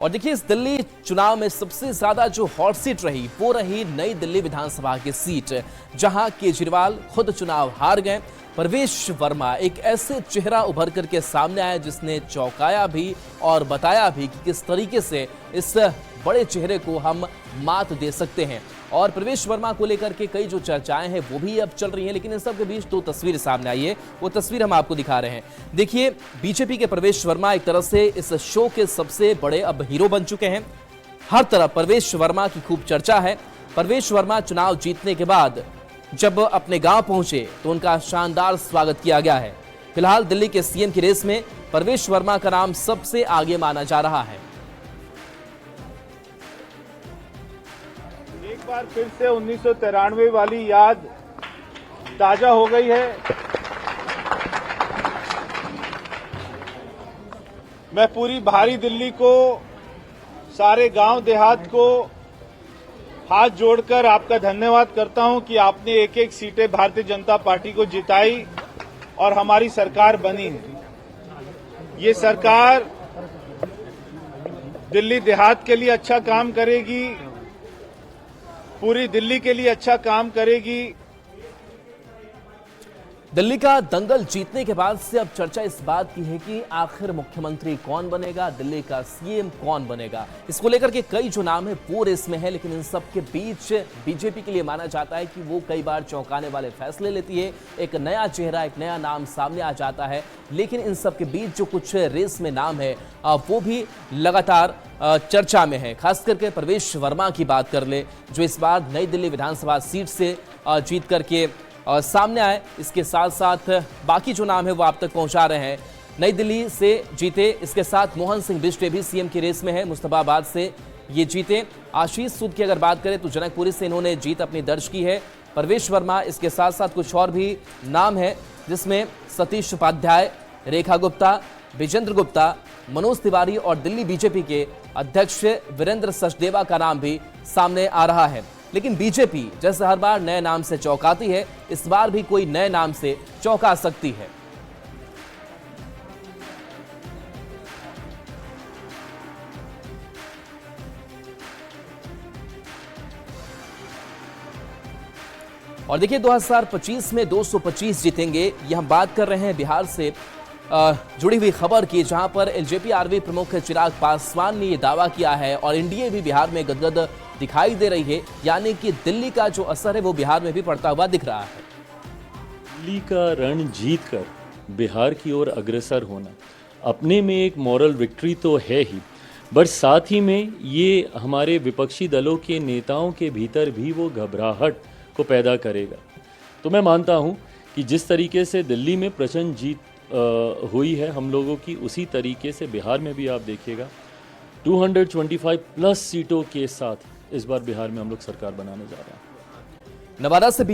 और देखिए, इस दिल्ली चुनाव में सबसे ज्यादा जो हॉट सीट रही वो रही नई दिल्ली विधानसभा की सीट, जहां केजरीवाल खुद चुनाव हार गए। प्रवेश वर्मा एक ऐसे चेहरा उभर करके सामने आया जिसने चौंकाया भी और बताया भी कि किस तरीके से इस बड़े चेहरे को हम मात दे सकते हैं। और प्रवेश वर्मा को लेकर के कई जो चर्चाएं हैं वो भी अब चल रही हैं, लेकिन इन सब के बीच दो तस्वीर सामने आई है। वो तस्वीर हम आपको दिखा रहे हैं। देखिए, बीजेपी के प्रवेश वर्मा एक तरह से इस शो के सबसे बड़े अब हीरो बन चुके हैं। हर तरफ प्रवेश वर्मा की खूब चर्चा है। प्रवेश वर्मा चुनाव जीतने के बाद जब अपने गांव पहुंचे तो उनका शानदार स्वागत किया गया है। फिलहाल दिल्ली के सीएम की रेस में प्रवेश वर्मा का नाम सबसे आगे माना जा रहा है। एक बार फिर से 1993 वाली याद ताजा हो गई है। मैं पूरी भारी दिल्ली को, सारे गांव देहात को हाथ जोड़कर आपका धन्यवाद करता हूं कि आपने एक एक सीटें भारतीय जनता पार्टी को जिताई और हमारी सरकार बनी है। ये सरकार दिल्ली देहात के लिए अच्छा काम करेगी, पूरी दिल्ली के लिए अच्छा काम करेगी। दिल्ली का दंगल जीतने के बाद से अब चर्चा इस बात की है कि आखिर मुख्यमंत्री कौन बनेगा, दिल्ली का सीएम कौन बनेगा। इसको लेकर के कई जो नाम है वो रेस में है, लेकिन इन सब के बीच बीजेपी के लिए माना जाता है कि वो कई बार चौंकाने वाले फैसले लेती है। एक नया चेहरा, एक नया नाम सामने आ जाता है। लेकिन इन सब के बीच जो कुछ रेस में नाम है वो भी लगातार चर्चा में है। खास करके प्रवेश वर्मा की बात कर ले, जो इस बार नई दिल्ली विधानसभा सीट से जीत करके सामने आए। इसके साथ साथ बाकी जो नाम है वो आप तक पहुंचा रहे हैं। नई दिल्ली से जीते, इसके साथ मोहन सिंह बिष्ट भी सीएम की रेस में है। मुस्तफाबाद से ये जीते। आशीष सूद की अगर बात करें तो जनकपुरी से इन्होंने जीत अपनी दर्ज की है। प्रवेश वर्मा, इसके साथ साथ कुछ और भी नाम है जिसमें सतीश उपाध्याय, रेखा गुप्ता, विजेंद्र गुप्ता, मनोज तिवारी और दिल्ली बीजेपी के अध्यक्ष वीरेंद्र सचदेवा का नाम भी सामने आ रहा है। लेकिन बीजेपी जैसे हर बार नए नाम से चौंकाती है, इस बार भी कोई नए नाम से चौंका सकती है। और देखिए, 2025 में 225 जीतेंगे। ये हम बात कर रहे हैं बिहार से जुड़ी हुई खबर की, जहां पर एलजेपी आरवी प्रमुख चिराग पासवान ने यह दावा किया है और एनडीए भी बिहार में गदगद दिखाई दे रही है। यानी कि दिल्ली का जो असर है वो बिहार में भी पड़ता हुआ दिख रहा है। दिल्ली का रण जीत कर बिहार की ओर अग्रसर होना अपने में एक मॉरल विक्ट्री तो है ही, बट साथ ही में ये हमारे विपक्षी दलों के नेताओं के भीतर भी वो घबराहट को पैदा करेगा। तो मैं मानता हूँ कि जिस तरीके से दिल्ली में प्रचंड जीत हुई है हम लोगों की, उसी तरीके से बिहार में भी आप देखिएगा 225 प्लस सीटों के साथ इस बार बिहार में हम लोग सरकार बनाने जा रहे हैं। नवादा से